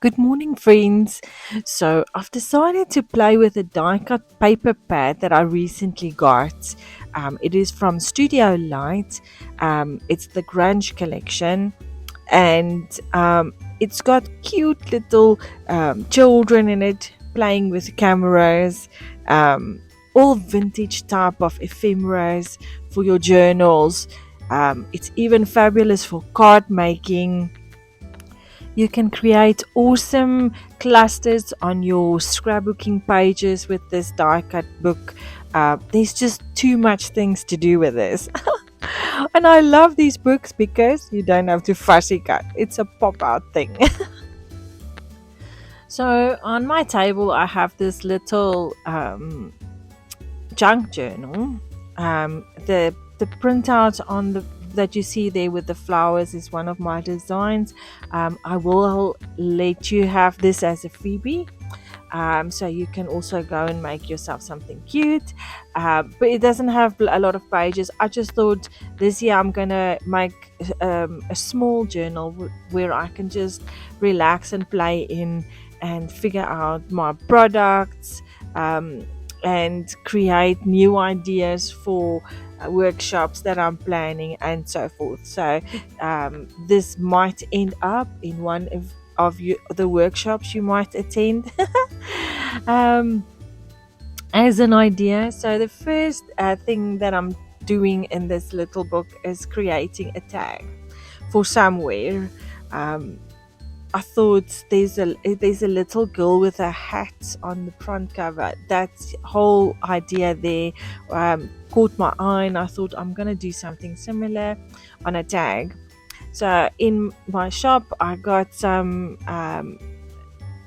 Good morning, friends. So, I've decided to play with a die cut paper pad that I recently got. It is from Studio Light. It's the Grunge collection, and it's got cute little children in it playing with cameras, um, all vintage type of ephemeras for your journals. It's even fabulous for card making. You can create awesome clusters on your scrapbooking pages with this die cut book. There's just too much things to do with this. And I love these books because you don't have to fussy cut. It's a pop out thing. So on my table, I have this little junk journal. The printout on the that you see there with the flowers is one of my designs. I will let you have this as a freebie. So you can also go and make yourself something cute, but it doesn't have a lot of pages. I just thought this year I'm gonna make a small journal where I can just relax and play in and figure out my products, um, and create new ideas for workshops that I'm planning and so forth. So this might end up in one of the workshops you might attend. um, as an idea. So the first thing that I'm doing in this little book is creating a tag for somewhere. Um, I thought there's a little girl with a hat on the front cover. That whole idea there caught my eye, and I thought I'm gonna do something similar on a tag. So in my shop, I got some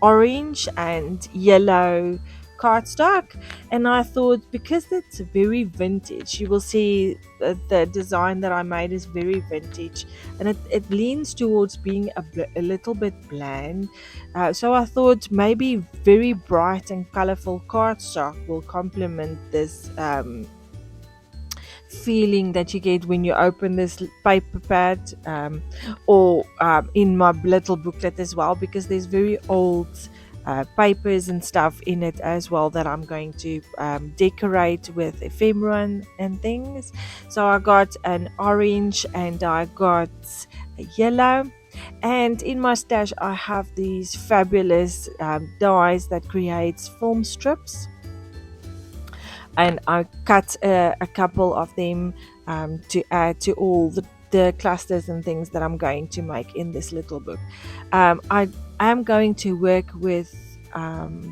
orange and yellow cardstock, and I thought because it's very vintage, you will see the design that I made is very vintage, and it leans towards being a little bit bland. So I thought maybe very bright and colorful cardstock will complement this feeling that you get when you open this paper pad, or in my little booklet as well, because there's very old papers and stuff in it as well that I'm going to decorate with ephemera and things. So I got an orange and I got a yellow. And in my stash, I have these fabulous dyes that creates film strips, and I cut a couple of them to add to all the clusters and things that I'm going to make in this little book. I am going to work with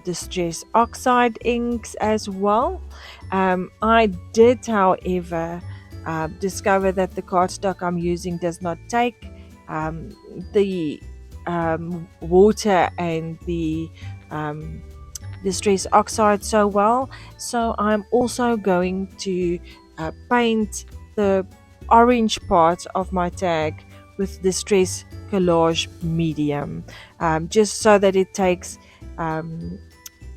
distress oxide inks as well. I did, however, discover that the cardstock I'm using does not take um, the water and the um, distress oxide so well. So I'm also going to paint the orange part of my tag with distress collage medium, just so that it takes um,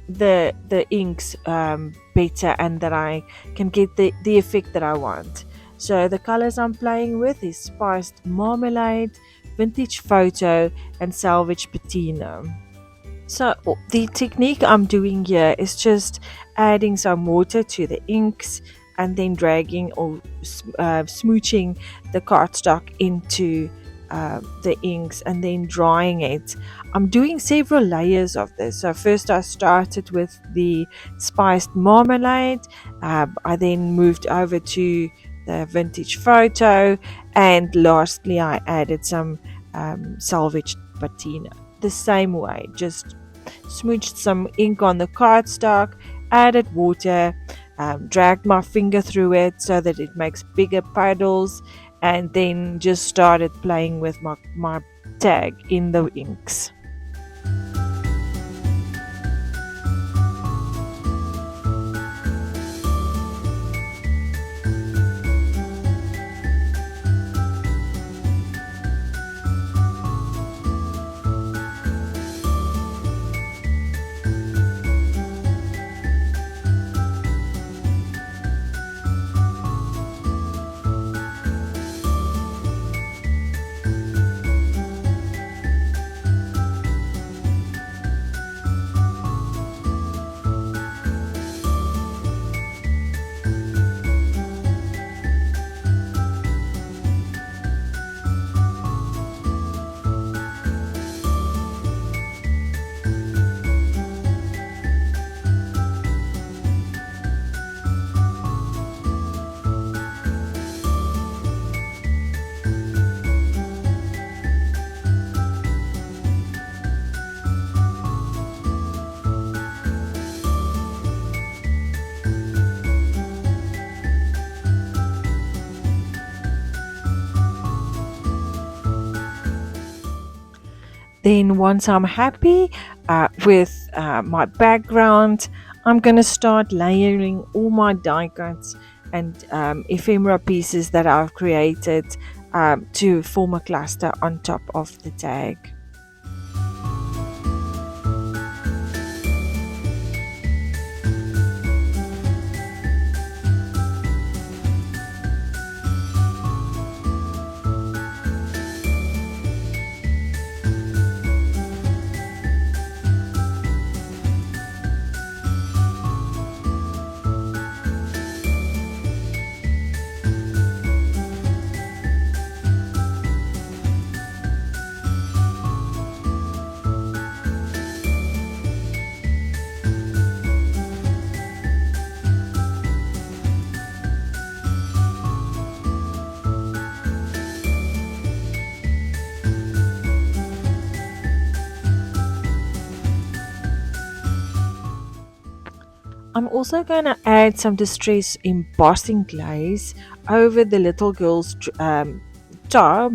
the inks better, and that I can get the effect that I want. So the colors I'm playing with is spiced marmalade, vintage photo, and salvage patina. So the technique I'm doing here is just adding some water to the inks, and then dragging or smooching the cardstock into the inks, and then drying it. I'm doing several layers of this. So first I started with the spiced marmalade. I then moved over to the vintage photo, and lastly I added some salvaged patina. The same way, just smooched some ink on the cardstock, added water, dragged my finger through it so that it makes bigger puddles, and then just started playing with my tag in the inks. Then once I'm happy with my background, I'm going to start layering all my die cuts and ephemera pieces that I've created to form a cluster on top of the tag. I'm also going to add some distress embossing glaze over the little girl's top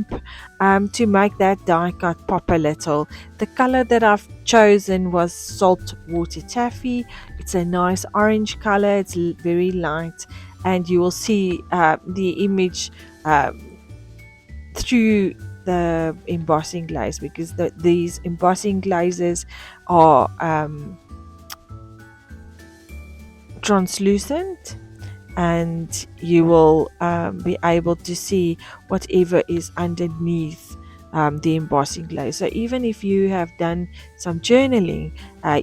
to make that die cut pop a little. The color that I've chosen was salt water taffy. It's a nice orange color, it's very light, and you will see the image through the embossing glaze because these embossing glazes are translucent, and you will be able to see whatever is underneath the embossing glaze. So even if you have done some journaling,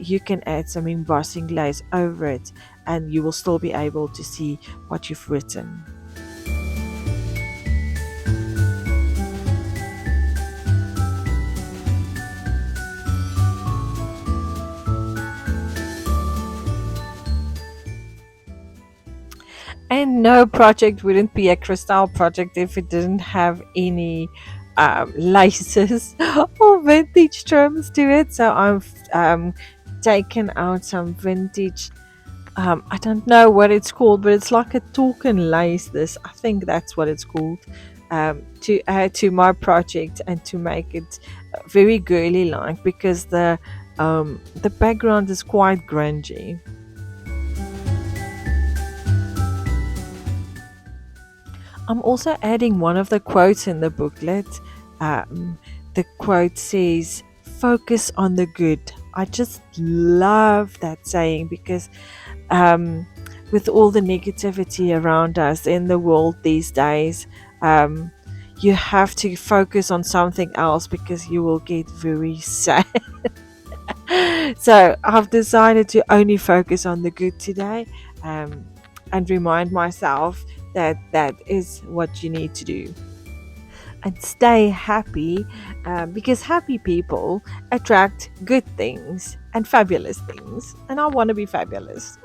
you can add some embossing glaze over it and you will still be able to see what you've written. And no project wouldn't be a crystal project if it didn't have any laces or vintage trims to it. So I've taken out some vintage. I don't know what it's called, but it's like a token lace. This, I think that's what it's called. To add to my project and to make it very girly like because the background is quite grungy. I'm also adding one of the quotes in the booklet. The quote says, "Focus on the good." I just love that saying because with all the negativity around us in the world these days, um, you have to focus on something else because you will get very sad. So I've decided to only focus on the good today, um, and remind myself that that is what you need to do. And stay happy because happy people attract good things and fabulous things. And I want to be fabulous.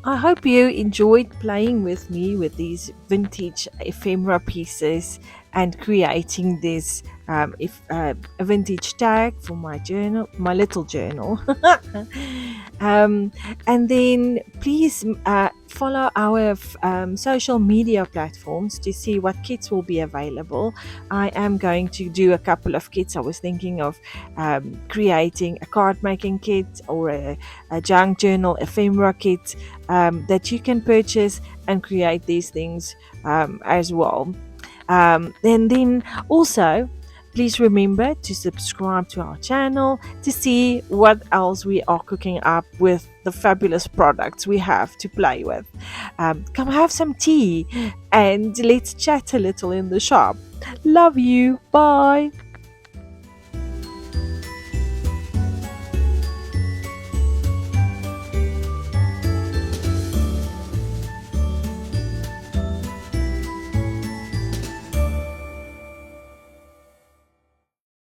I hope you enjoyed playing with me with these vintage ephemera pieces and creating this if a vintage tag for my journal, my little journal. um, and then please follow our social media platforms to see what kits will be available. I am going to do a couple of kits. I was thinking of creating a card making kit or a junk journal ephemera kit that you can purchase and create these things as well. And then also, please remember to subscribe to our channel to see what else we are cooking up with the fabulous products we have to play with. Come have some tea and let's chat a little in the shop. Love you. Bye.